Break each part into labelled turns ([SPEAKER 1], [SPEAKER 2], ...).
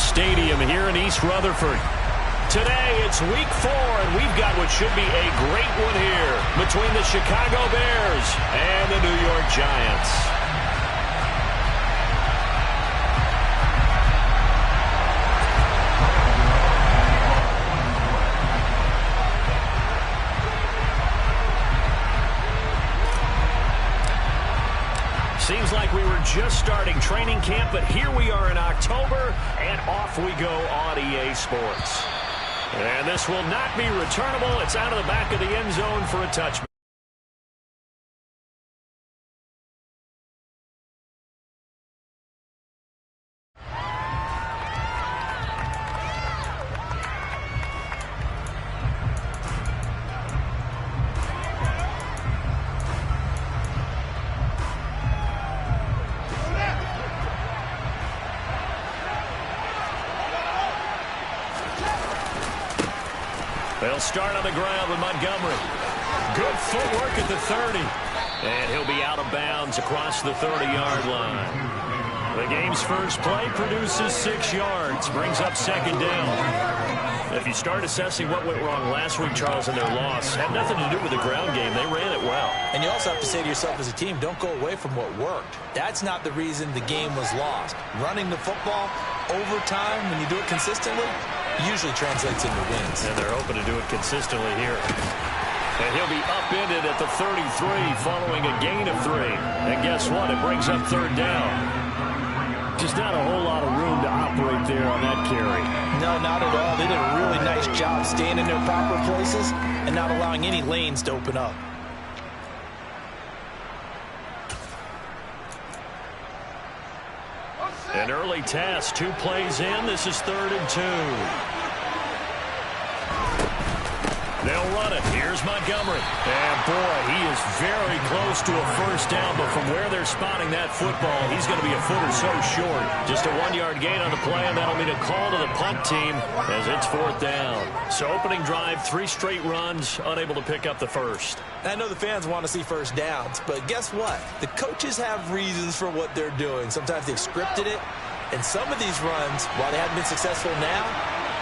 [SPEAKER 1] Stadium here in East Rutherford. Today, it's week 4, and we've got what should be a great one here between the Chicago Bears and the New York Giants. Seems like we were just starting training camp, but here we are in October, and off we go on EA Sports. And this will not be returnable. It's out of the back of the end zone for a touchback. They'll start on the ground with Montgomery. Good footwork at the 30. And he'll be out of bounds across the 30-yard line. The game's first play produces 6 yards, brings up second down. If you start assessing what went wrong last week, Charles, in their loss, had nothing to do with the ground game. They ran it well. And you also have to say to yourself as a team, don't go away from what worked. That's not the reason the game was lost. Running the football over time, when you do it consistently, usually translates into wins. And they're hoping to do it consistently here. And he'll be upended at the 33 following a gain of 3. And guess what? It brings up third down. Just not a whole lot of room to operate there on that carry. No, not at all. They did a really nice job staying in their proper places and not allowing any lanes to open up. An early test, 2 plays in. This is 3rd and 2. They'll run it. Here's Montgomery. And, boy, he is very close to a first down, but from where they're spotting that football, he's going to be a foot or so short. Just a 1-yard gain on the play, and that'll mean a call to the punt team as it's 4th down. So opening drive, 3 straight runs, unable to pick up the first. I know the fans want to see first downs, but guess what? The coaches have reasons for what they're doing. Sometimes they've scripted it, and some of these runs, while they haven't been successful now,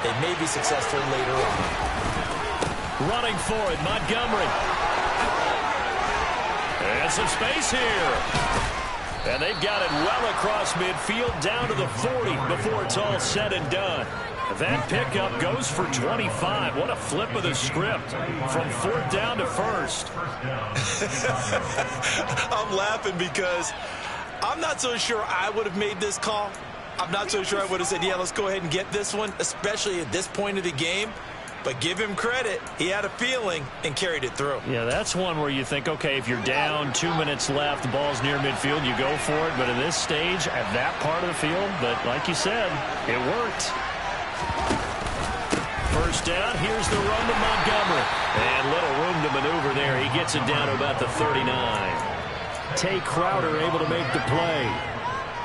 [SPEAKER 1] they may be successful later on. Running for it, Montgomery. And some space here. And they've got it well across midfield down to the 40 before it's all said and done. That pickup goes for 25. What a flip of the script from 4th down to 1st. I'm laughing because I'm not so sure I would have made this call. I'm not so sure I would have said, yeah, let's go ahead and get this one, especially at this point of the game. But give him credit. He had a feeling and carried it through. Yeah, that's one where you think, okay, if you're down, 2 minutes left, the ball's near midfield, you go for it. But in this stage, at that part of the field, but like you said, it worked. First down, here's the run to Montgomery. And little room to maneuver there. He gets it down to about the 39. Tay Crowder able to make the play.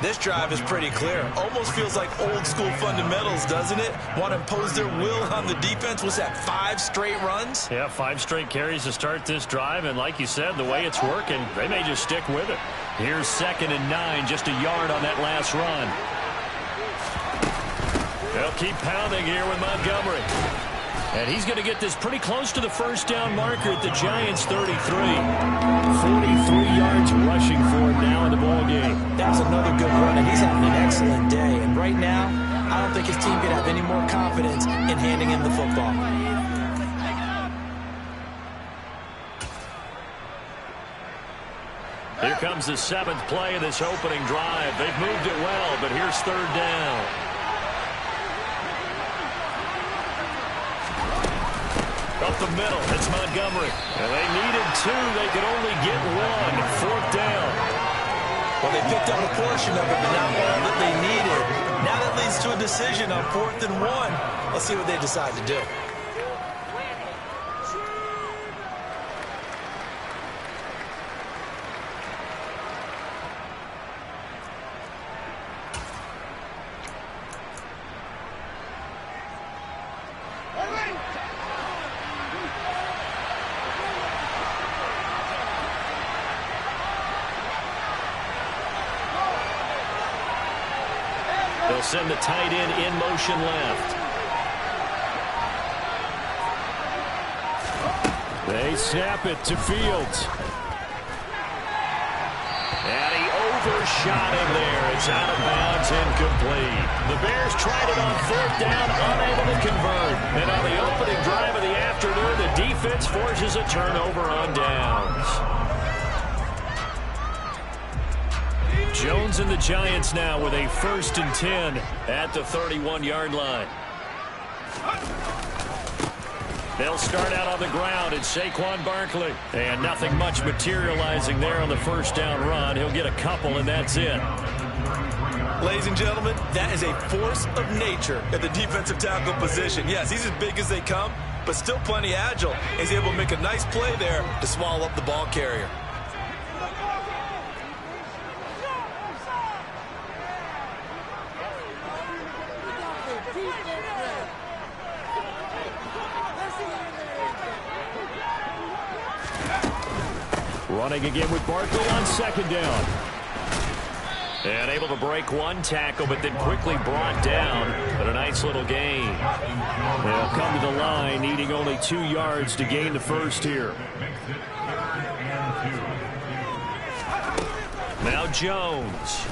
[SPEAKER 1] This drive is pretty clear. Almost feels like old school fundamentals, doesn't it? Want to impose their will on the defense. Was that 5 straight runs? Yeah, 5 straight carries to start this drive. And like you said, the way it's working, they may just stick with it. Here's 2nd and 9, just a yard on that last run. They'll keep pounding here with Montgomery. And he's going to get this pretty close to the first down marker at the Giants' 33. 43 yards rushing for him now in the ballgame. That was another good run, and he's having an excellent day. And right now, I don't think his team could have any more confidence in handing him the football. Here comes the 7th play of this opening drive. They've moved it well, but here's 3rd down. Up the middle, it's Montgomery. And they needed 2. They could only get 1. 4th down. Well, they picked up a portion of it, but not all that they needed. Now that leads to a decision on 4th and 1. Let's see what they decide to do. They'll send the tight end in motion left. They snap it to Fields. And he overshot him there. It's out of bounds, incomplete. The Bears tried it on 4th down, unable to convert. And on the opening drive of the afternoon, the defense forces a turnover on downs. Jones and the Giants now with a 1st and 10 at the 31-yard line. They'll start out on the ground. It's Saquon Barkley. And nothing much materializing there on the 1st down run. He'll get a couple, and that's it.
[SPEAKER 2] Ladies and gentlemen, that is a force of nature at the defensive tackle position. Yes, he's as big as they come, but still plenty agile. He's able to make a nice play there to swallow up the ball carrier.
[SPEAKER 1] Running again with Barkley on 2nd down. And able to break one tackle, but then quickly brought down. But a nice little gain. They'll come to the line, needing only 2 yards to gain the first here. Now Jones.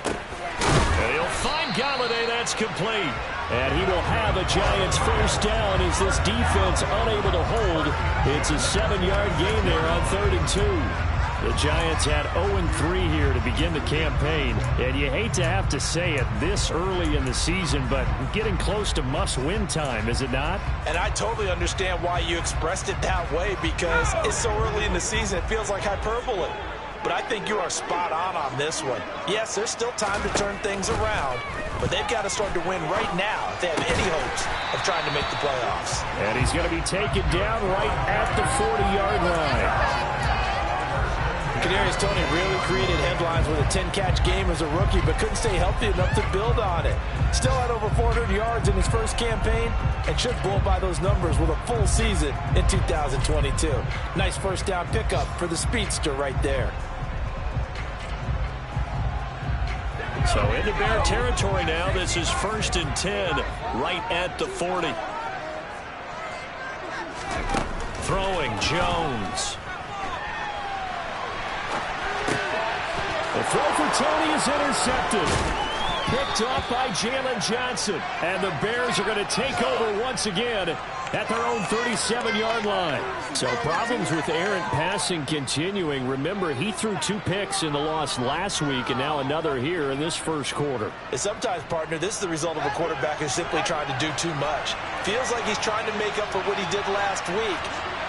[SPEAKER 1] And he'll find Galladay. That's complete. And he will have a Giants 1st down as this defense unable to hold. It's a 7-yard gain there on 3rd and 2. The Giants had 0-3 here to begin the campaign. And you hate to have to say it this early in the season, but getting close to must-win time, is it not?
[SPEAKER 2] And I totally understand why you expressed it that way, because it's so early in the season, it feels like hyperbole. But I think you are spot on this one. Yes, there's still time to turn things around, but they've got to start to win right now if they have any hopes of trying to make the playoffs.
[SPEAKER 1] And he's going to be taken down right at the 40-yard line.
[SPEAKER 2] Kadarius Toney really created headlines with a 10-catch game as a rookie, but couldn't stay healthy enough to build on it. Still had over 400 yards in his first campaign and should blow by those numbers with a full season in 2022. Nice 1st down pickup for the speedster right there.
[SPEAKER 1] So into Bear territory now. This is 1st and 10 right at the 40. Throwing Jones. The throw for Toney is intercepted. Picked off by Jalen Johnson. And the Bears are going to take over once again at their own 37-yard line. So problems with errant passing continuing. Remember, he threw 2 picks in the loss last week, and now another here in this 1st quarter.
[SPEAKER 2] And sometimes, partner, this is the result of a quarterback who's simply trying to do too much. Feels like he's trying to make up for what he did last week,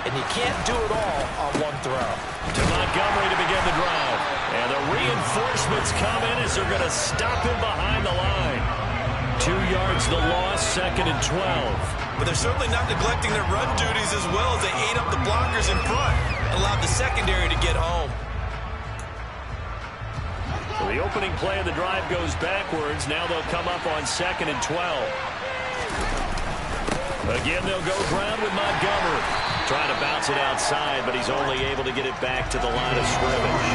[SPEAKER 2] and you can't do it all on one throw.
[SPEAKER 1] To Montgomery to begin the drive. And the reinforcements come in as they're going to stop him behind the line. 2 yards the loss, 2nd and 12.
[SPEAKER 2] But they're certainly not neglecting their run duties as well as they ate up the blockers in front and allowed the secondary to get home.
[SPEAKER 1] So the opening play of the drive goes backwards. Now they'll come up on 2nd and 12. Again, they'll go ground with Montgomery. Trying to bounce it outside, but he's only able to get it back to the line of scrimmage.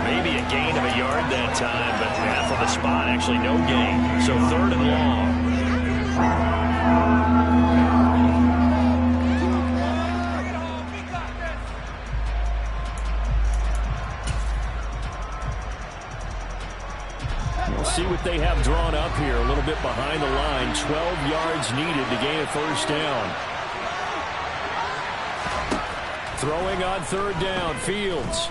[SPEAKER 1] Maybe a gain of a yard that time, but half of the spot, actually no gain. So 3rd and long. We'll see what they have drawn up here. A little bit behind the line. 12 yards needed to gain a 1st down. Throwing on 3rd down, Fields.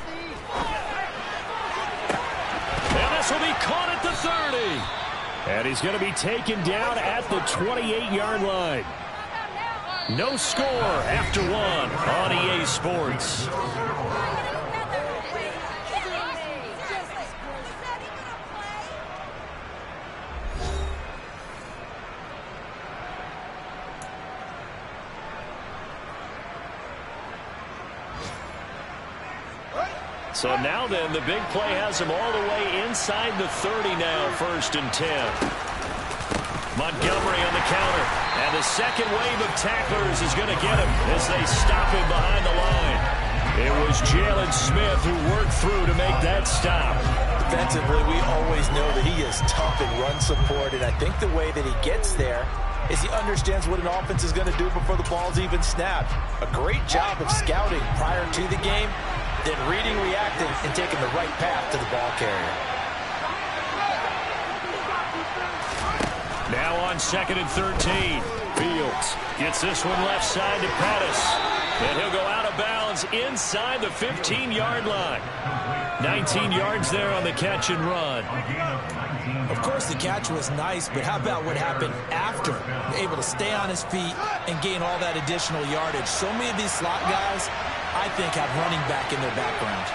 [SPEAKER 1] And this will be caught at the 30. And he's going to be taken down at the 28-yard line. No score after 1 on EA Sports. So now then, the big play has him all the way inside the 30 now, 1st and 10. Montgomery on the counter. And the second wave of tacklers is going to get him as they stop him behind the line. It was Jalen Smith who worked through to make that stop.
[SPEAKER 2] Defensively, we always know that he is tough in run support, and I think the way that he gets there is he understands what an offense is going to do before the ball's even snapped. A great job of scouting prior to the game, then reading, reacting, and taking the right path to the ball carrier.
[SPEAKER 1] Now on 2nd and 13. Fields gets this one left side to Pettis. And he'll go out of bounds inside the 15-yard line. 19 yards there on the catch and run.
[SPEAKER 2] Of course, the catch was nice, but how about what happened after? Able to stay on his feet and gain all that additional yardage. So many of these slot guys, I think, have running back in their background.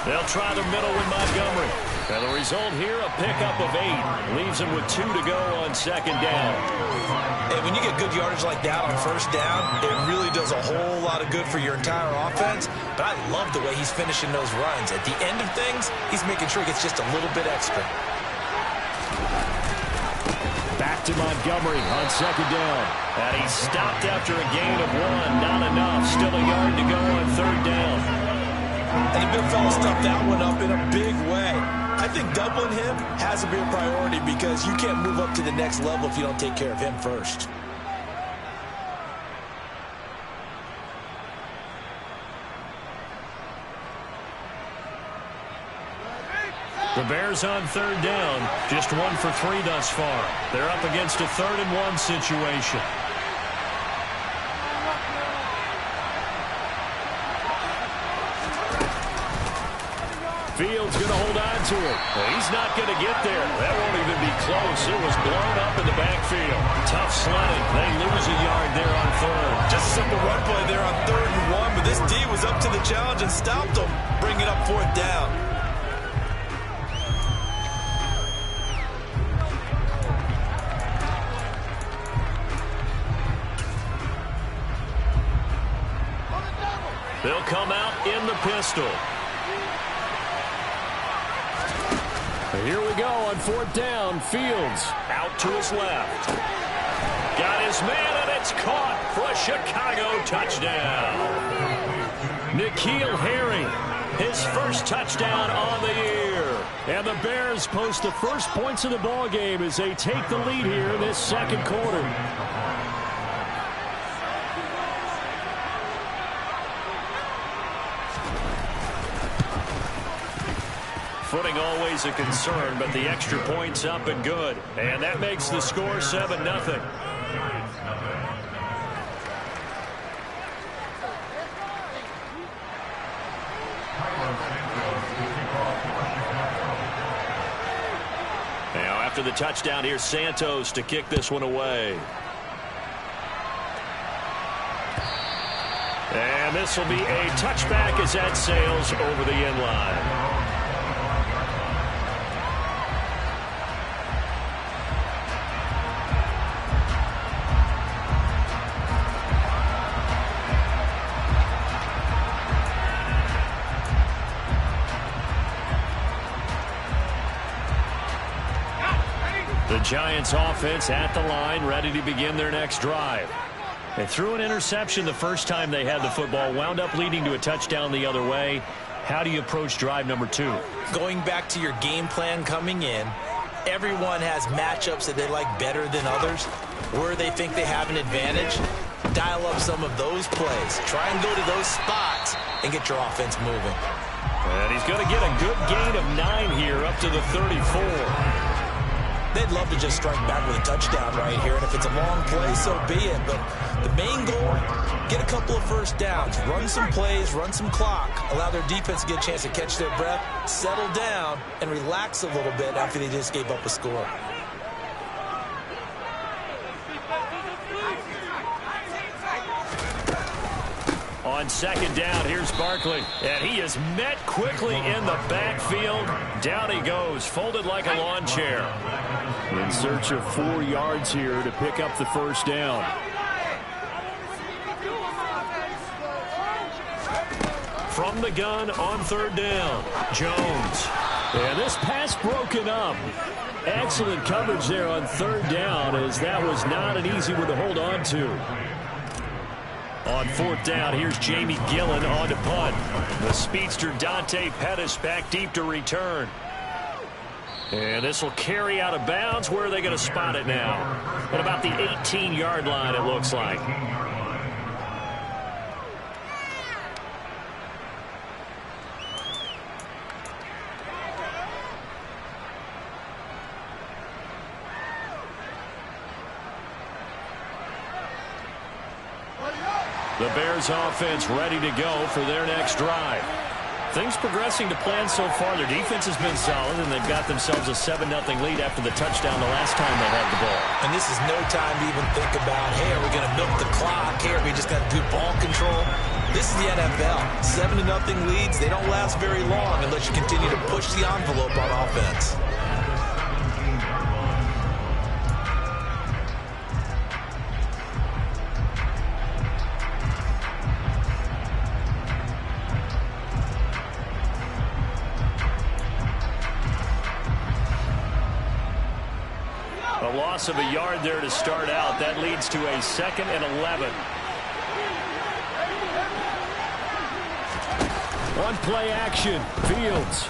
[SPEAKER 1] They'll try the middle with Montgomery. And the result here, a pickup of 8. Leaves them with 2 to go on 2nd down.
[SPEAKER 2] And when you get good yardage like that on 1st down, it really does a whole lot of good for your entire offense. But I love the way he's finishing those runs. At the end of things, he's making sure he gets just a little bit extra.
[SPEAKER 1] Back to Montgomery on 2nd down. And he's stopped after a gain of 1. Not enough. Still a yard to go on 3rd down.
[SPEAKER 2] And the big fella stuffed that one up in a big way. I think doubling him has to be a priority because you can't move up to the next level if you don't take care of him first.
[SPEAKER 1] The Bears on 3rd down, just 1 for 3 thus far. They're up against a 3rd and 1 situation. Fields going to hold on to it. Well, he's not going to get there. That won't even be close. It was blown up in the backfield. Tough sledding. They lose a yard there on 3rd.
[SPEAKER 2] Just a simple run play there on 3rd and 1, but this D was up to the challenge and stopped them. Bring it up 4th down.
[SPEAKER 1] They'll come out in the pistol. Here we go on 4th down. Fields out to his left. Got his man, and it's caught for a Chicago touchdown. N'Keal Harry, his first touchdown on the year. And the Bears post the first points of the ball game as they take the lead here in this 2nd quarter. Footing always a concern, but the extra point's up and good. And that makes the score 7-0. Now after the touchdown, here's Santos to kick this one away. And this will be a touchback as that sails over the end line. The Giants offense at the line, ready to begin their next drive. They threw an interception the first time they had the football, wound up leading to a touchdown the other way. How do you approach drive number 2?
[SPEAKER 2] Going back to your game plan coming in, everyone has matchups that they like better than others. Where they think they have an advantage, dial up some of those plays. Try and go to those spots and get your offense moving.
[SPEAKER 1] And he's going to get a good gain of 9 here up to the 34.
[SPEAKER 2] They'd love to just strike back with a touchdown right here, and if it's a long play, so be it. But the main goal, get a couple of first downs, run some plays, run some clock, allow their defense to get a chance to catch their breath, settle down, and relax a little bit after they just gave up a score.
[SPEAKER 1] On 2nd down, here's Barkley. And he is met quickly in the backfield. Down he goes, folded like a lawn chair. In search of 4 yards here to pick up the first down. From the gun on 3rd down, Jones. And this pass broken up. Excellent coverage there on 3rd down, as that was not an easy one to hold on to. On 4th down, here's Jamie Gillen on to punt. The speedster Dante Pettis back deep to return. And this will carry out of bounds. Where are they going to spot it now? At about the 18-yard line, it looks like. The Bears offense ready to go for their next drive. Things progressing to plan so far. Their defense has been solid, and they've got themselves a 7-0 lead after the touchdown the last time they had the ball.
[SPEAKER 2] And this is no time to even think about, hey, are we going to milk the clock? Hey, are we just going to do ball control? This is the NFL. 7-0 leads, they don't last very long unless you continue to push the envelope on offense.
[SPEAKER 1] A loss of a yard there to start out. That leads to a 2nd and 11. On play action, Fields.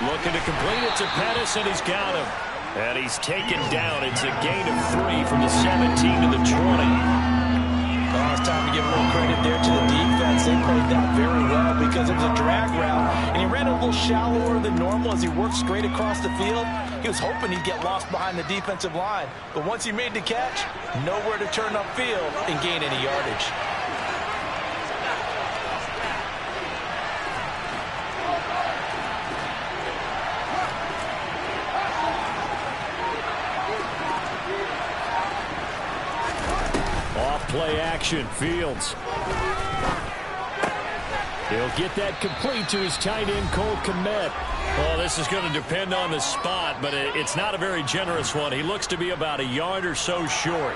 [SPEAKER 1] Looking to complete it to Pettis, and he's got him. And he's taken down. It's a gain of 3 from the 17 to the 20.
[SPEAKER 2] Oh, it's time to give a little credit there to the defense. They played that very well because it was a drag route, and he ran a little shallower than normal as he worked straight across the field. He was hoping he'd get lost behind the defensive line, but once he made the catch, nowhere to turn upfield and gain any yardage.
[SPEAKER 1] Play action, Fields. He'll get that complete to his tight end, Cole Kmet. Well, this is going to depend on the spot, but it's not a very generous one. He looks to be about a yard or so short.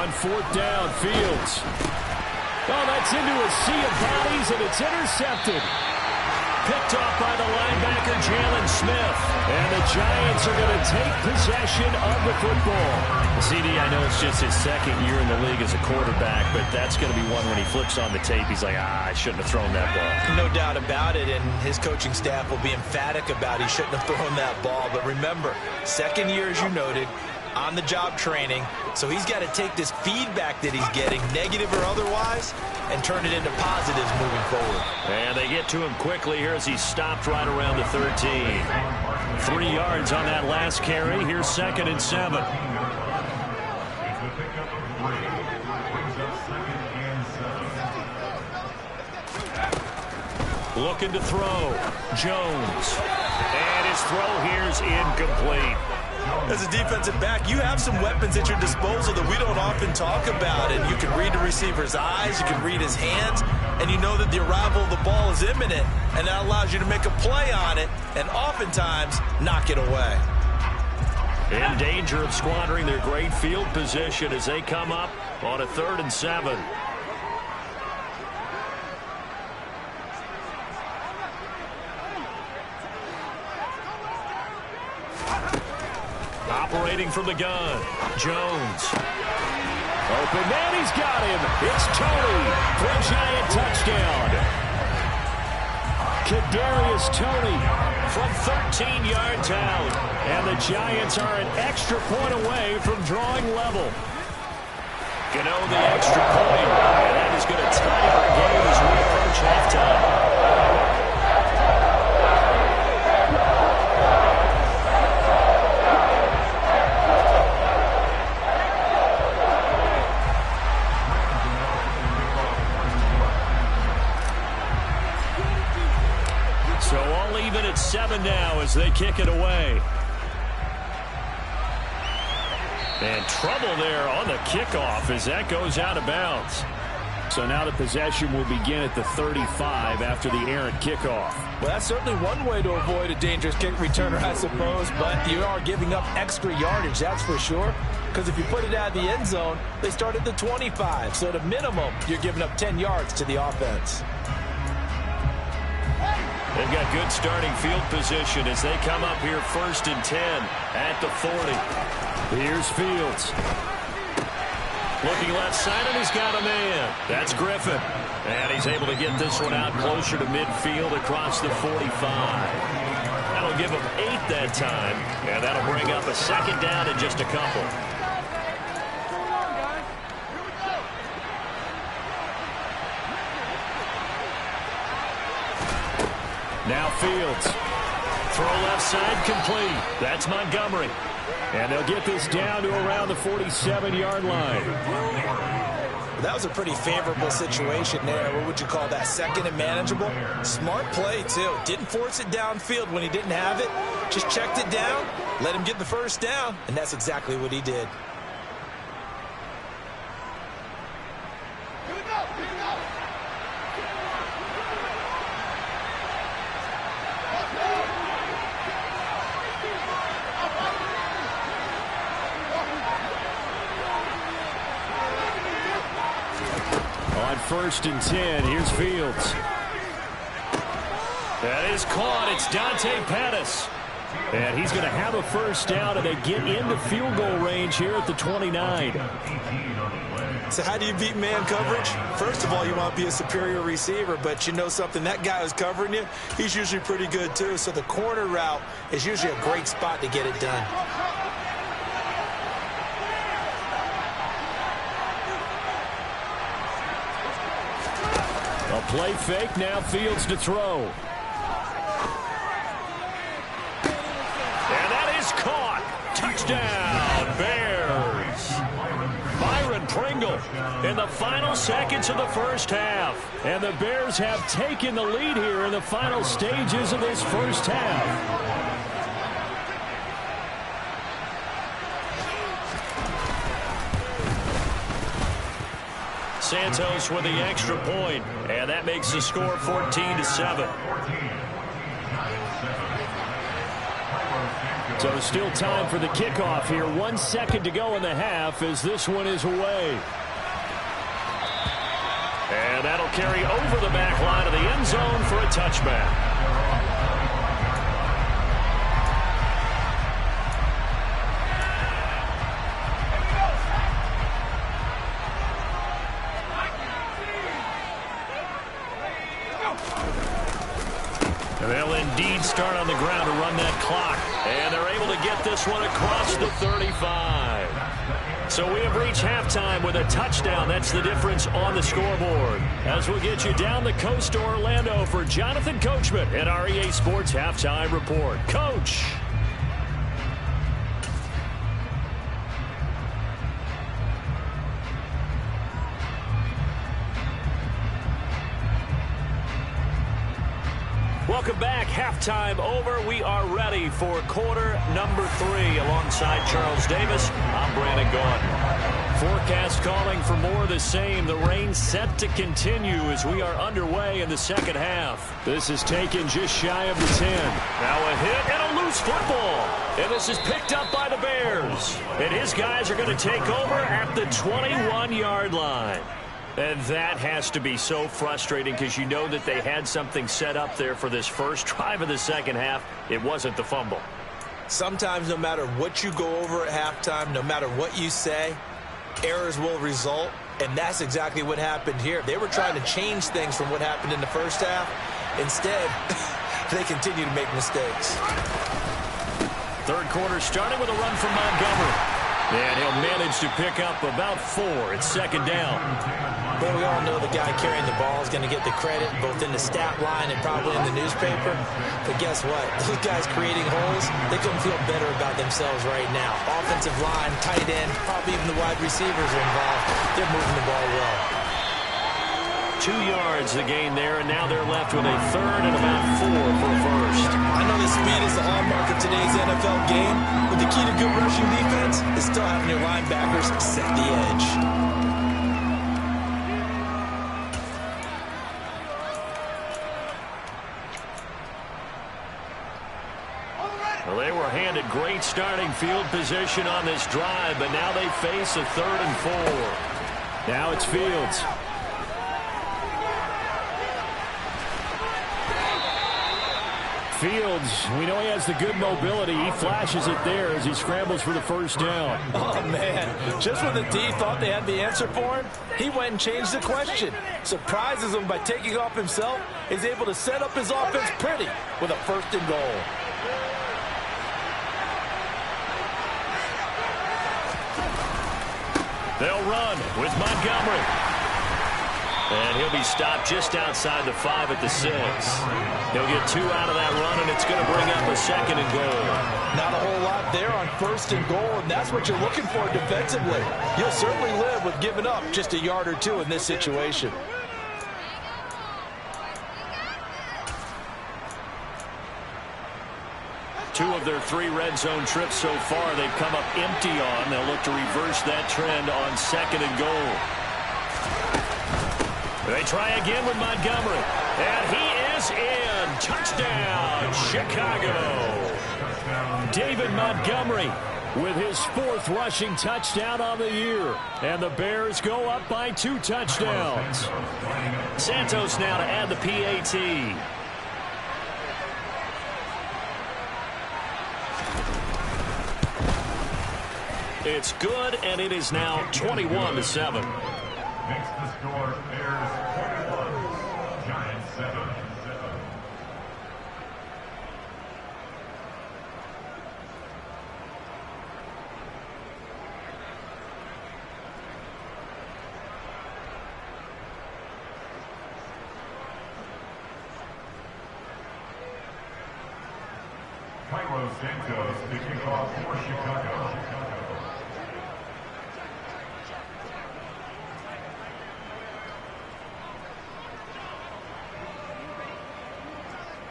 [SPEAKER 1] On 4th down, Fields. Oh, that's into a sea of bodies, and it's intercepted. Picked off by the linebacker, Jalen Smith. And the Giants are going to take possession of the football. CD, I know it's just his 2nd year in the league as a quarterback, but that's going to be one when he flips on the tape. He's like, I shouldn't have thrown that ball.
[SPEAKER 2] No doubt about it, and his coaching staff will be emphatic about he shouldn't have thrown that ball. But remember, 2nd year, as you noted, on-the-job training, so he's got to take this feedback that he's getting, negative or otherwise, and turn it into positives moving forward.
[SPEAKER 1] And they get to him quickly here as he stopped right around the 13. 3 yards on that last carry. Here's 2nd and 7. Looking to throw. Jones. And his throw here's incomplete.
[SPEAKER 2] As a defensive back, you have some weapons at your disposal that we don't often talk about. And you can read the receiver's eyes, you can read his hands, and you know that the arrival of the ball is imminent. And that allows you to make a play on it and oftentimes knock it away.
[SPEAKER 1] In danger of squandering their great field position as they come up on a 3rd and 7. Operating from the gun, Jones. Open man, he's got him. It's Tony for a Giant touchdown. Kadarius Toney from 13 yards out. And the Giants are an extra point away from drawing level. Gano the extra point. And that is going to tie our game as we approach halftime. 7 now as they kick it away. And trouble there on the kickoff as that goes out of bounds. So now the possession will begin at the 35 after the errant kickoff.
[SPEAKER 2] Well, that's certainly one way to avoid a dangerous kick returner, I suppose, but you are giving up extra yardage, that's for sure. Because if you put it out of the end zone, they start at the 25. So at a minimum, you're giving up 10 yards to the offense.
[SPEAKER 1] They've got good starting field position as they come up here 1st and 10 at the 40. Here's Fields. Looking left side, and he's got a man. That's Griffin. And he's able to get this one out closer to midfield across the 45. That'll give him 8 that time, and that'll bring up a 2nd down in just a couple. Now Fields. Throw left side complete. That's Montgomery. And they'll get this down to around the 47-yard line.
[SPEAKER 2] That was a pretty favorable situation there. What would you call that? 2nd and manageable? Smart play, too. Didn't force it downfield when he didn't have it. Just checked it down, let him get the 1st down, and that's exactly what he did.
[SPEAKER 1] On 1st and 10, here's Fields. That is caught. It's Dante Pettis. And he's going to have a 1st down, and they get into field goal range here at the 29.
[SPEAKER 2] So how do you beat man coverage? First of all, you want to be a superior receiver, but you know something, that guy who's covering you, he's usually pretty good too. So the corner route is usually a great spot to get it done.
[SPEAKER 1] A play fake, now Fields to throw. And that is caught. Touchdown, Bears. Byron Pringle in the final seconds of the 1st half. And the Bears have taken the lead here in the final stages of this 1st half. Santos with the extra point, and that makes the score 14-7. So still time for the kickoff here. 1 second to go in the half as this one is away. And that'll carry over the back line of the end zone for a touchback. And they'll indeed start on the ground to run that clock. And they're able to get this one across the 35. So we have reached halftime with a touchdown. That's the difference on the scoreboard. As we'll get you down the coast to Orlando for Jonathan Coachman at our EA Sports Halftime Report. Coach. Welcome back. Halftime over. We are ready for quarter number 3. Alongside Charles Davis, I'm Brandon Gaudin. Forecast calling for more of the same. The rain set to continue as we are underway in the 2nd half. This is taken just shy of the 10. Now a hit and a loose football. And this is picked up by the Bears. And his guys are going to take over at the 21-yard line. And that has to be so frustrating because you know that they had something set up there for this first drive of the 2nd half. It wasn't the fumble.
[SPEAKER 2] Sometimes no matter what you go over at halftime, no matter what you say, errors will result. And that's exactly what happened here. They were trying to change things from what happened in the 1st half. Instead, they continue to make mistakes.
[SPEAKER 1] 3rd quarter starting with a run from Montgomery. And he'll manage to pick up about 4. It's 2nd down.
[SPEAKER 2] But we all know the guy carrying the ball is going to get the credit both in the stat line and probably in the newspaper. But guess what? Those guys creating holes, they couldn't feel better about themselves right now. Offensive line, tight end, probably even the wide receivers are involved. They're moving the ball well.
[SPEAKER 1] 2 yards the gain there, and now they're left with a third and about 4 for a first.
[SPEAKER 2] I know the speed is the hallmark of today's NFL game, but the key to good rushing defense is still having your linebackers set the edge.
[SPEAKER 1] Well, they were handed great starting field position on this drive, but now they face a 3rd and 4. Now it's Fields. Fields, we know he has the good mobility. He flashes it there as he scrambles for the first down.
[SPEAKER 2] Oh, man. Just when the D thought they had the answer for him, he went and changed the question. Surprises him by taking off himself. He's able to set up his offense pretty with a 1st and goal.
[SPEAKER 1] They'll run with Montgomery. And he'll be stopped just outside the 5 at the 6. He'll get 2 out of that run, and it's going to bring up a 2nd and goal.
[SPEAKER 2] Not a whole lot there on 1st and goal, and that's what you're looking for defensively. You'll certainly live with giving up just a yard or 2 in this situation.
[SPEAKER 1] Two of their 3 red zone trips so far, they've come up empty on. They'll look to reverse that trend on 2nd and goal. They try again with Montgomery. And he is in. Touchdown, Chicago. David Montgomery with his 4th rushing touchdown on the year. And the Bears go up by 2 touchdowns. Santos now to add the PAT. It's good, and it is now 21-7.
[SPEAKER 3] Makes the score Bears 21, Giants 7. Cairo Santos to kick off for Chicago.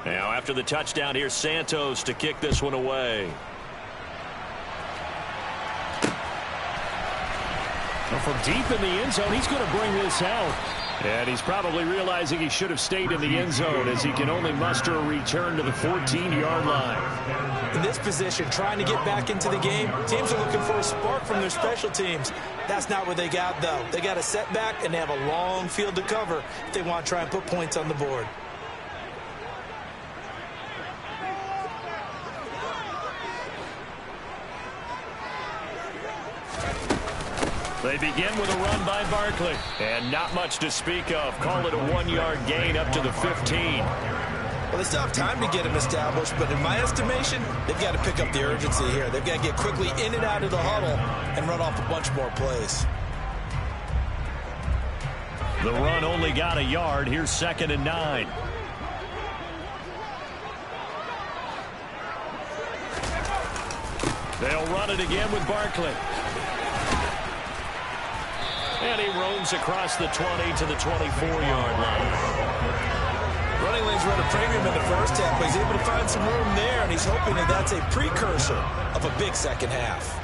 [SPEAKER 1] Now, after the touchdown, here's Santos to kick this one away. Well, from deep in the end zone, he's going to bring this out. And he's probably realizing he should have stayed in the end zone as he can only muster a return to the 14-yard line.
[SPEAKER 2] In this position, trying to get back into the game, teams are looking for a spark from their special teams. That's not what they got, though. They got a setback, and they have a long field to cover if they want to try and put points on the board.
[SPEAKER 1] They begin with a run by Barkley. And not much to speak of. Call it a 1-yard gain up to the 15.
[SPEAKER 2] Well, they still have time to get him established, but in my estimation, they've got to pick up the urgency here. They've got to get quickly in and out of the huddle and run off a bunch more plays.
[SPEAKER 1] The run only got a yard. Here's 2nd and 9. They'll run it again with Barkley. And he roams across the 20 to the 24-yard line.
[SPEAKER 2] Running lanes run a premium in the first half, but he's able to find some room there, and he's hoping that that's a precursor of a big second half.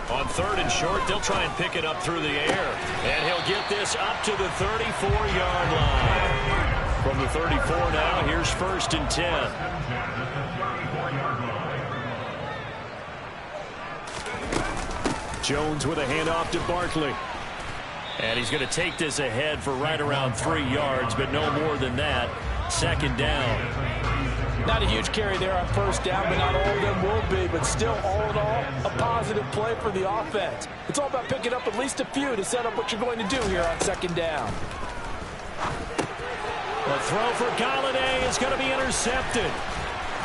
[SPEAKER 1] On 3rd and short, they'll try and pick it up through the air. And he'll get this up to the 34-yard line. From the 34 now, here's 1st and 10. Jones with a handoff to Barkley. And he's going to take this ahead for right around 3 yards, but no more than that. 2nd down.
[SPEAKER 2] Not a huge carry there on 1st down, but not all of them will be. But still, all in all, a positive play for the offense. It's all about picking up at least a few to set up what you're going to do here on 2nd down.
[SPEAKER 1] The throw for Galladay is going to be intercepted.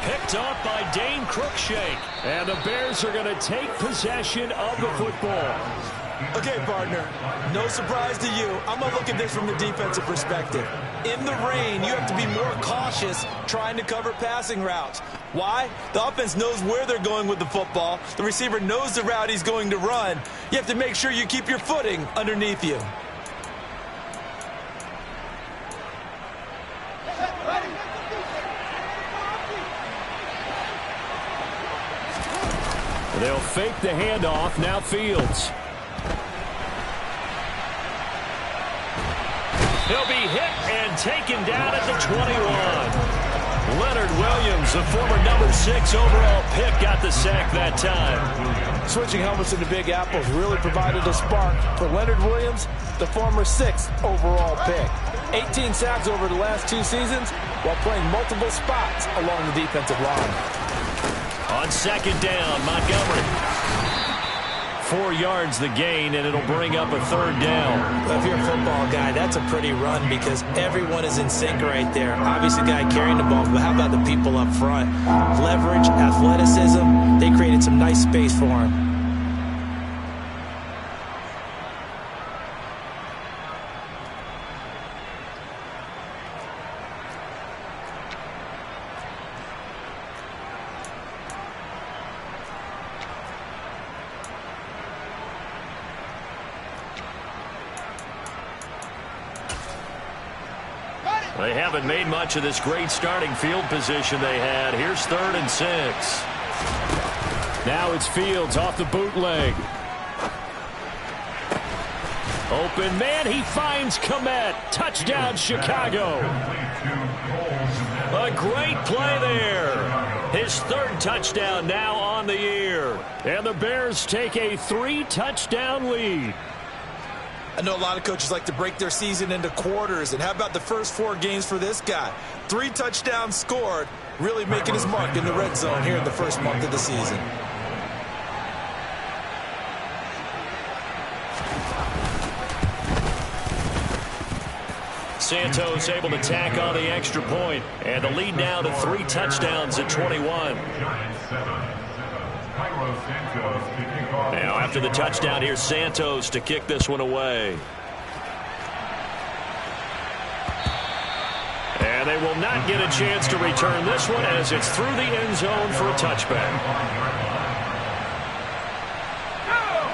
[SPEAKER 1] Picked off by Dane Cruikshank. And the Bears are going to take possession of the football.
[SPEAKER 2] Okay, partner, no surprise to you. I'm going to look at this from the defensive perspective. In the rain, you have to be more cautious trying to cover passing routes. Why? The offense knows where they're going with the football. The receiver knows the route he's going to run. You have to make sure you keep your footing underneath you.
[SPEAKER 1] They'll fake the handoff. Now Fields. He'll be hit and taken down at the 21. Leonard Williams, the former number 6 overall pick, got the sack that time.
[SPEAKER 2] Switching helmets in the Big Apples really provided a spark for Leonard Williams, the former 6th overall pick. 18 sacks over the last 2 seasons while playing multiple spots along the defensive line.
[SPEAKER 1] On second down, Montgomery. 4 yards the gain, and it'll bring up a third down.
[SPEAKER 2] Well, if you're a football guy, that's a pretty run because everyone is in sync right there. Obviously, the guy carrying the ball, but how about the people up front? Leverage, athleticism, they created some nice space for him.
[SPEAKER 1] They haven't made much of this great starting field position they had. Here's 3rd and 6. Now it's Fields off the bootleg. Open man, he finds Komet. Touchdown, Chicago. A great play there. His 3rd touchdown now on the year. And the Bears take a 3-touchdown lead.
[SPEAKER 2] I know a lot of coaches like to break their season into quarters, and how about the first 4 games for this guy? 3 touchdowns scored, really making his mark in the red zone here in the first month of the season.
[SPEAKER 1] Santos able to tack on the extra point, and the lead now to 3 touchdowns at 21. Now after the touchdown, here's Santos to kick this one away. And they will not get a chance to return this one as it's through the end zone for a touchback.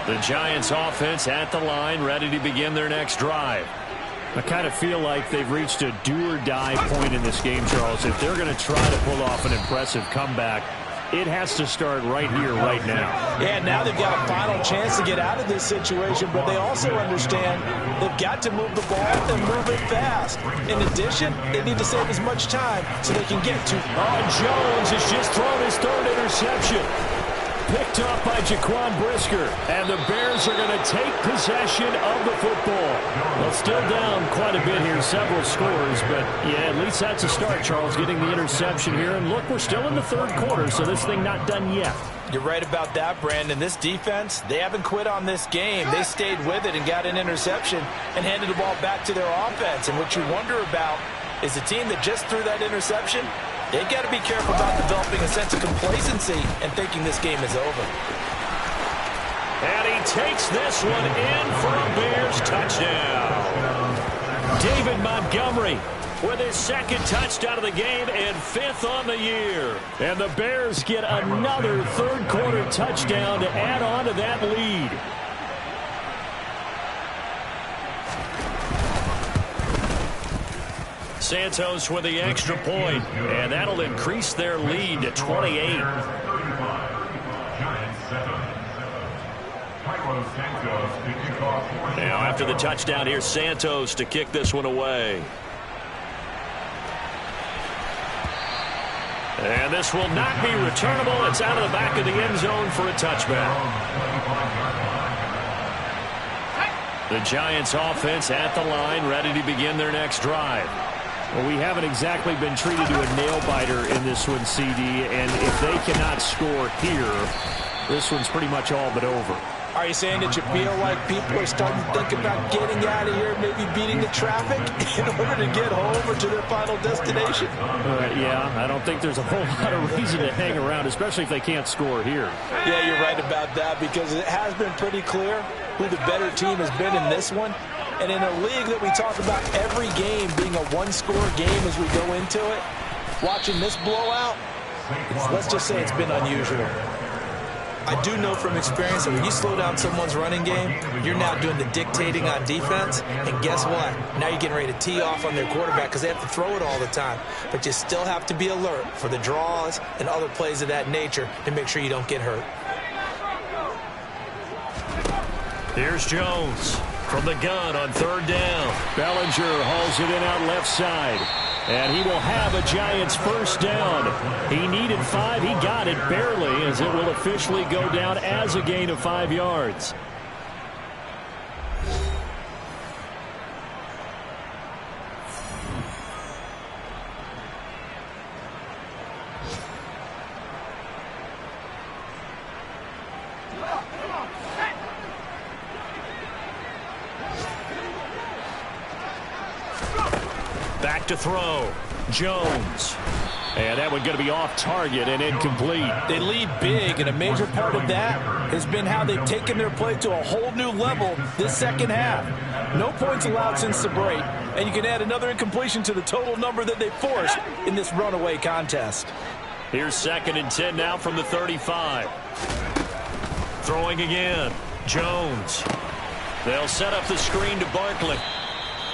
[SPEAKER 1] The Giants offense at the line, ready to begin their next drive. I kind of feel like they've reached a do-or-die point in this game, Charles. If they're going to try to pull off an impressive comeback, it has to start right here, right now.
[SPEAKER 2] Yeah, now they've got a final chance to get out of this situation, but they also understand they've got to move the ball and move it fast. In addition, they need to save as much time so they can get to...
[SPEAKER 1] Jones has just thrown his 3rd interception. Picked up by Jaquan Brisker. And the Bears are going to take possession of the football. Well, still down quite a bit here, several scores, but yeah, at least that's a start, Charles, getting the interception here. And look, we're still in the 3rd quarter, so this thing not done yet.
[SPEAKER 2] You're right about that, Brandon. This defense, they haven't quit on this game. They stayed with it and got an interception and handed the ball back to their offense. And what you wonder about is the team that just threw that interception, they've got to be careful about developing a sense of complacency and thinking this game is over.
[SPEAKER 1] And he takes this one in for a Bears touchdown. David Montgomery with his 2nd touchdown of the game and 5th on the year. And the Bears get another 3rd quarter touchdown to add on to that lead. Santos with the extra point, and that'll increase their lead to 28. Now after the touchdown, here's Santos to kick this one away. And this will not be returnable. It's out of the back of the end zone for a touchback. The Giants offense at the line, ready to begin their next drive. Well, we haven't exactly been treated to a nail-biter in this one, CD, and if they cannot score here, this one's pretty much all but over.
[SPEAKER 2] All Are you saying that you feel like people are starting to think about getting out of here, maybe beating the traffic in order to get home or to their final destination?
[SPEAKER 4] Yeah, I don't think there's a whole lot of reason to hang around, especially if they can't score here.
[SPEAKER 2] Yeah, you're right about that, because it has been pretty clear who the better team has been in this one. And in a league that we talk about every game being a one-score game as we go into it, watching this blowout, let's just say it's been unusual.
[SPEAKER 5] I do know from experience that when you slow down someone's running game, you're now doing the dictating on defense. And guess what? Now you're getting ready to tee off on their quarterback because they have to throw it all the time. But you still have to be alert for the draws and other plays of that nature to make sure you don't get hurt.
[SPEAKER 1] Here's Jones from the gun on third down.
[SPEAKER 4] Bellinger hauls it in out left side. And he will have a Giants first down. He needed 5. He got it barely, as it will officially go down as a gain of 5 yards.
[SPEAKER 1] Back to throw. Jones. And that one going to be off target and incomplete.
[SPEAKER 2] They lead big, and a major part of that has been how they've taken their play to a whole new level this second half. No points allowed since the break, and you can add another incompletion to the total number that they forced in this runaway contest.
[SPEAKER 1] Here's 2nd and 10 now from the 35. Throwing again. Jones. They'll set up the screen to Barkley.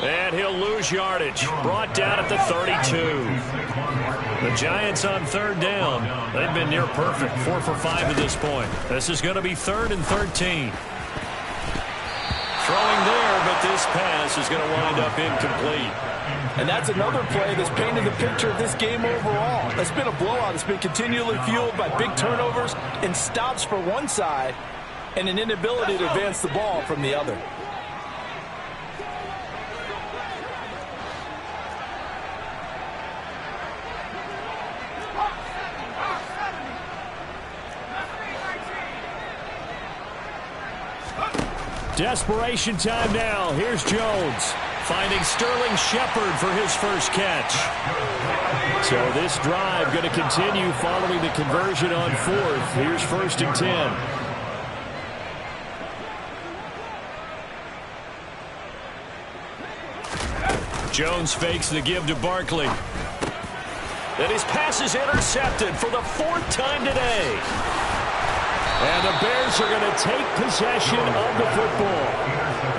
[SPEAKER 1] And he'll lose yardage. Brought down at the 32. The Giants on third down. They've been near perfect. 4 for 5 at this point. This is going to be 3rd and 13. Throwing there, but this pass is going to wind up incomplete.
[SPEAKER 2] And that's another play that's painted the picture of this game overall. It's been a blowout. It's been continually fueled by big turnovers and stops for one side and an inability to advance the ball from the other.
[SPEAKER 4] Desperation time now. Here's Jones.
[SPEAKER 1] Finding Sterling Shepard for his first catch.
[SPEAKER 4] So this drive going to continue following the conversion on 4th. Here's 1st and 10.
[SPEAKER 1] Jones fakes the give to Barkley. And his pass is intercepted for the 4th time today.
[SPEAKER 4] And the Bears are going to take possession of the football.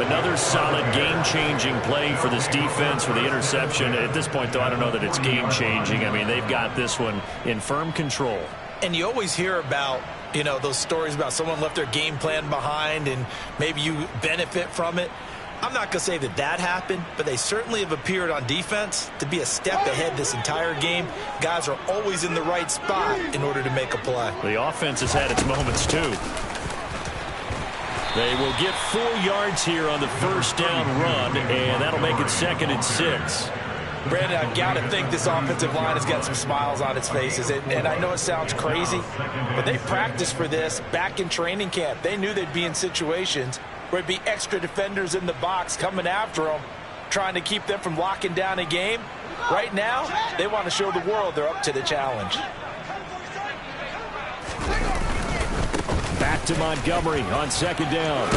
[SPEAKER 1] Another solid game-changing play for this defense for the interception. At this point, though, I don't know that it's game-changing. I mean, they've got this one in firm control.
[SPEAKER 5] And you always hear about, you know, those stories about someone left their game plan behind and maybe you benefit from it. I'm not going to say that that happened, but they certainly have appeared on defense to be a step ahead this entire game. Guys are always in the right spot in order to make a play.
[SPEAKER 1] The offense has had its moments, too. They will get 4 yards here on the first down run, and that'll make it 2nd and 6.
[SPEAKER 2] Brandon, I've got to think this offensive line has got some smiles on its faces. And I know it sounds crazy, but they practiced for this back in training camp. They knew they'd be in situations where it'd be extra defenders in the box coming after them, trying to keep them from locking down a game. Right now, they want to show the world they're up to the challenge.
[SPEAKER 4] Back to Montgomery on 2nd down.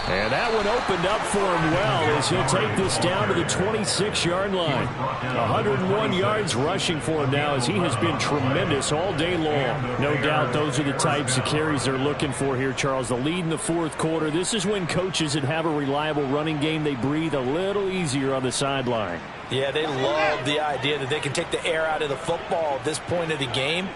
[SPEAKER 4] And that one opened up for him well as he'll take this down to the 26-yard line. 101 yards rushing for him now as he has been tremendous all day long. No doubt those are the types of carries they're looking for here, Charles. The lead in the 4th quarter. This is when coaches that have a reliable running game, they breathe a little easier on the sideline.
[SPEAKER 2] Yeah, they love the idea that they can take the air out of the football at this point of the game.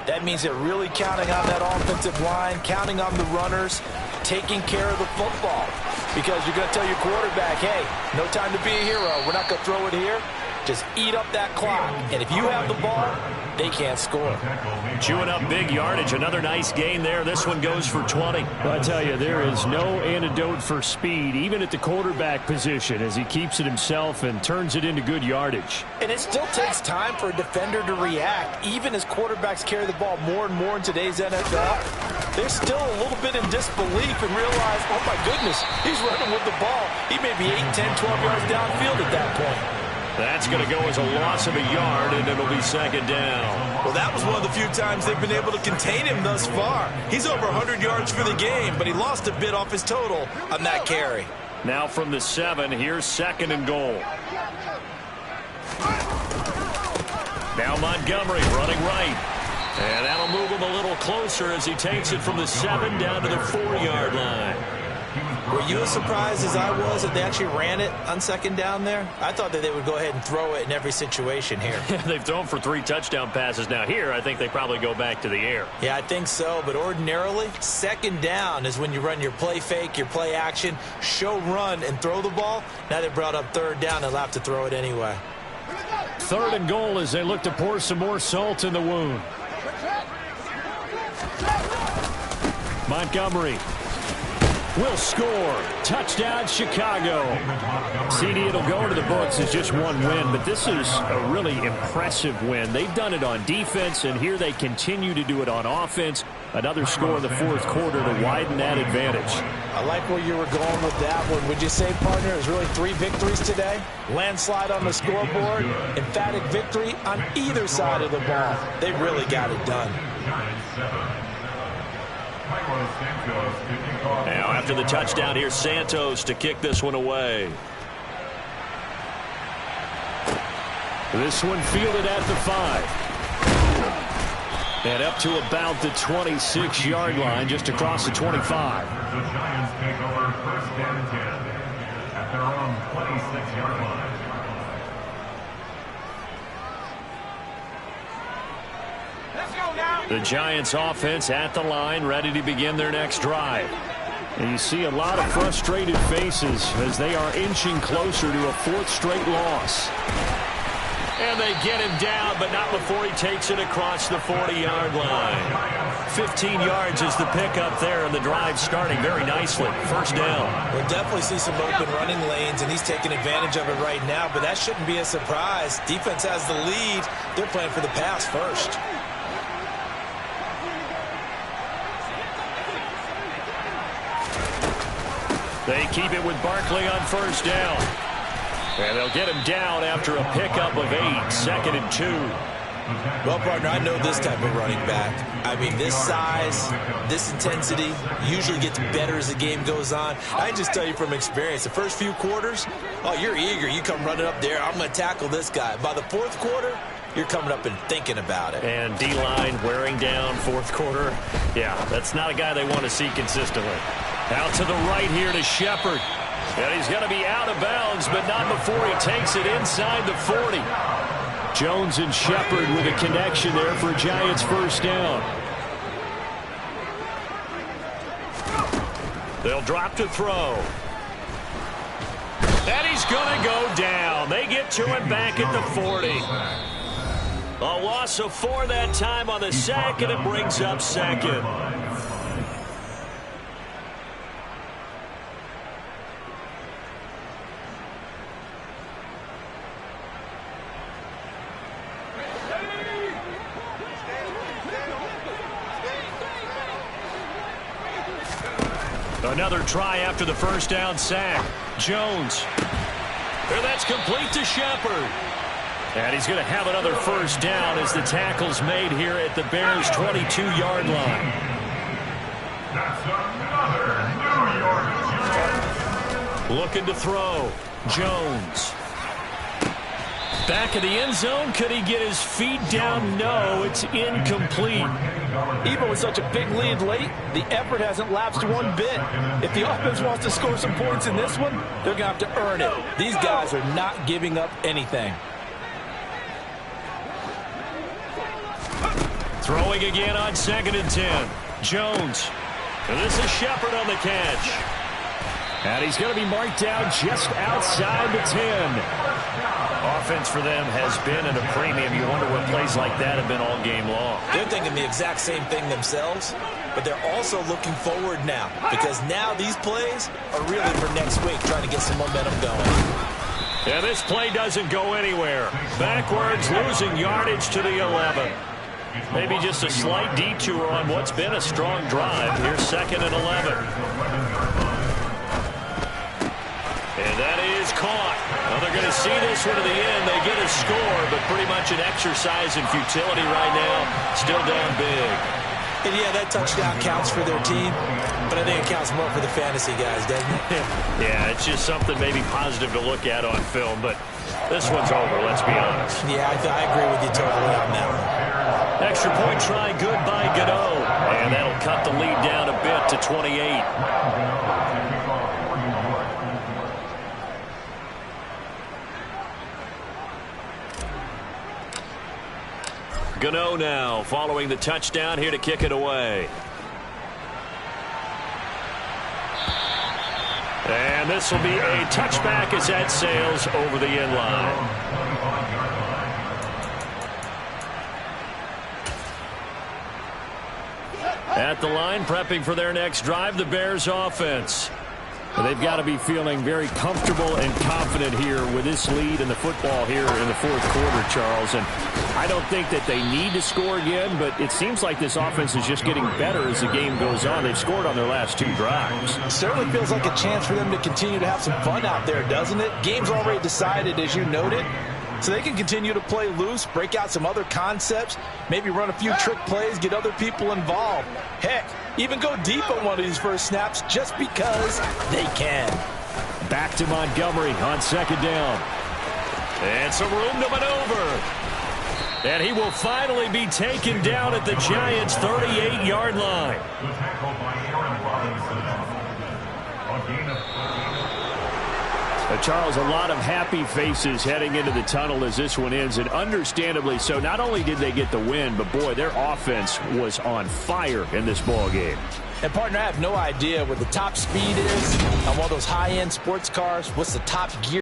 [SPEAKER 2] That means they're really counting on that offensive line, counting on the runners, taking care of the football. Because you're going to tell your quarterback, hey, no time to be a hero. We're not going to throw it here. Just eat up that clock. And if you have the ball, they can't score.
[SPEAKER 1] Chewing up big yardage. Another nice gain there. This one goes for 20.
[SPEAKER 4] Well, I tell you, there is no antidote for speed, even at the quarterback position, as he keeps it himself and turns it into good yardage.
[SPEAKER 2] And it still takes time for a defender to react, even as quarterbacks carry the ball more and more in today's NFL. they're still a little bit in disbelief and realize, oh my goodness, he's running with the ball. He may be 8, 10, 12 yards downfield at that point.
[SPEAKER 1] That's going to go as a loss of a yard, and it'll be second down.
[SPEAKER 5] Well, that was one of the few times they've been able to contain him thus far. He's over 100 yards for the game, but he lost a bit off his total on that carry.
[SPEAKER 1] Now from the 7, here's second and goal. Now Montgomery running right. And that'll move him a little closer as he takes it from the 7 down to the 4-yard line.
[SPEAKER 5] Were you as surprised as I was that they actually ran it on second down there? I thought that they would go ahead and throw it in every situation here.
[SPEAKER 1] They've thrown for 3 touchdown passes. Now here, I think they probably go back to the air.
[SPEAKER 5] Yeah, I think so. But ordinarily, second down is when you run your play fake, your play action, show run, and throw the ball. Now they brought up third down and they'll have to throw it anyway.
[SPEAKER 4] Third and goal as they look to pour some more salt in the wound. Montgomery will score. Touchdown, Chicago. CD, it'll go into the books as just one win, but this is a really impressive win. They've done it on defense, and here they continue to do it on offense. Another score in the fourth quarter to widen that advantage.
[SPEAKER 2] I like where you were going with that one. Would you say, partner, it was really 3 victories today? Landslide on the scoreboard, emphatic victory on either side of the ball. They really got it done.
[SPEAKER 1] Now after the touchdown, here's Santos to kick this one away.
[SPEAKER 4] This one fielded at the 5. And up to about the 26-yard line, just across the 25.
[SPEAKER 3] The Giants take over first and 10 at their own 26-yard line.
[SPEAKER 1] The Giants offense at the line, ready to begin their next drive.
[SPEAKER 4] And you see a lot of frustrated faces as they are inching closer to a 4th straight loss.
[SPEAKER 1] And they get him down, but not before he takes it across the 40-yard line. 15 yards is the pickup there, and the drive starting very nicely. First down.
[SPEAKER 5] We'll definitely see some open running lanes, and he's taking advantage of it right now, but that shouldn't be a surprise. Defense has the lead. They're playing for the pass first.
[SPEAKER 1] They keep it with Barkley on first down. And they'll get him down after a pickup of 8, second and 2.
[SPEAKER 5] Well, partner, I know this type of running back. I mean, this size, this intensity usually gets better as the game goes on. I can just tell you from experience, the first few quarters, oh, you're eager. You come running up there, I'm going to tackle this guy. By the 4th quarter, you're coming up and thinking about it.
[SPEAKER 1] And D-line wearing down 4th quarter. Yeah, that's not a guy they want to see consistently. Out to the right here to Shepard. And he's going to be out of bounds, but not before he takes it inside the 40.
[SPEAKER 4] Jones and Shepard with a connection there for Giants first down.
[SPEAKER 1] They'll drop to throw. And he's going to go down. They get to him back at the 40. A loss of 4 that time on the sack, and it brings up second. Another try after the first down sack. Jones. And that's complete to Shepard. And he's going to have another first down as the tackle's made here at the Bears' 22-yard line.
[SPEAKER 3] That's another New York.
[SPEAKER 1] Looking to throw. Jones. Back in the end zone. Could he get his feet down? No, it's incomplete.
[SPEAKER 2] Even with such a big lead late, the effort hasn't lapsed one bit. If the offense wants to score some points in this one, they're going to have to earn it. These guys are not giving up anything.
[SPEAKER 1] Throwing again on second and 10. Jones. And this is Shepard on the catch.
[SPEAKER 4] And he's going to be marked down just outside the 10.
[SPEAKER 1] Offense for them has been at a premium. You wonder what plays like that have been all game long.
[SPEAKER 5] They're thinking the exact same thing themselves, but they're also looking forward now because now these plays are really for next week, trying to get some momentum going.
[SPEAKER 1] Yeah, this play doesn't go anywhere. Backwards, losing yardage to the 11. Maybe just a slight detour on what's been a strong drive. Here's 2nd and 11. And that is caught. Well, they're going to see this one to the end. They get a score, but pretty much an exercise in futility right now. Still down big.
[SPEAKER 2] And yeah, that touchdown counts for their team, but I think it counts more for the fantasy guys, doesn't it?
[SPEAKER 1] Yeah, it's just something maybe positive to look at on film, but this one's over, let's be honest.
[SPEAKER 2] Yeah, I agree with you totally on that one.
[SPEAKER 1] Extra point try, good by Godot. And that'll cut the lead down a bit to 28. Gano now following the touchdown here to kick it away. And this will be a touchback as that sails over the end line. At the line, prepping for their next drive, the Bears offense.
[SPEAKER 4] They've got to be feeling very comfortable and confident here with this lead in the football here in the 4th quarter, Charles. And I don't think that they need to score again, but it seems like this offense is just getting better as the game goes on. They've scored on their last 2 drives.
[SPEAKER 2] Certainly feels like a chance for them to continue to have some fun out there, doesn't it? Game's already decided, as you noted. So they can continue to play loose, break out some other concepts, maybe run a few trick plays, get other people involved. Heck, even go deep on one of these first snaps just because they can.
[SPEAKER 4] Back to Montgomery on 2nd down.
[SPEAKER 1] And some room to maneuver. And he will finally be taken down at the Giants' 38-yard line.
[SPEAKER 3] The tackle by Aaron Robinson. A gain of
[SPEAKER 4] Charles, a lot of happy faces heading into the tunnel as this one ends, and understandably so. Not only did they get the win, but boy, their offense was on fire in this ball game.
[SPEAKER 2] And partner, I have no idea what the top speed is on one of those high-end sports cars. What's the top gear?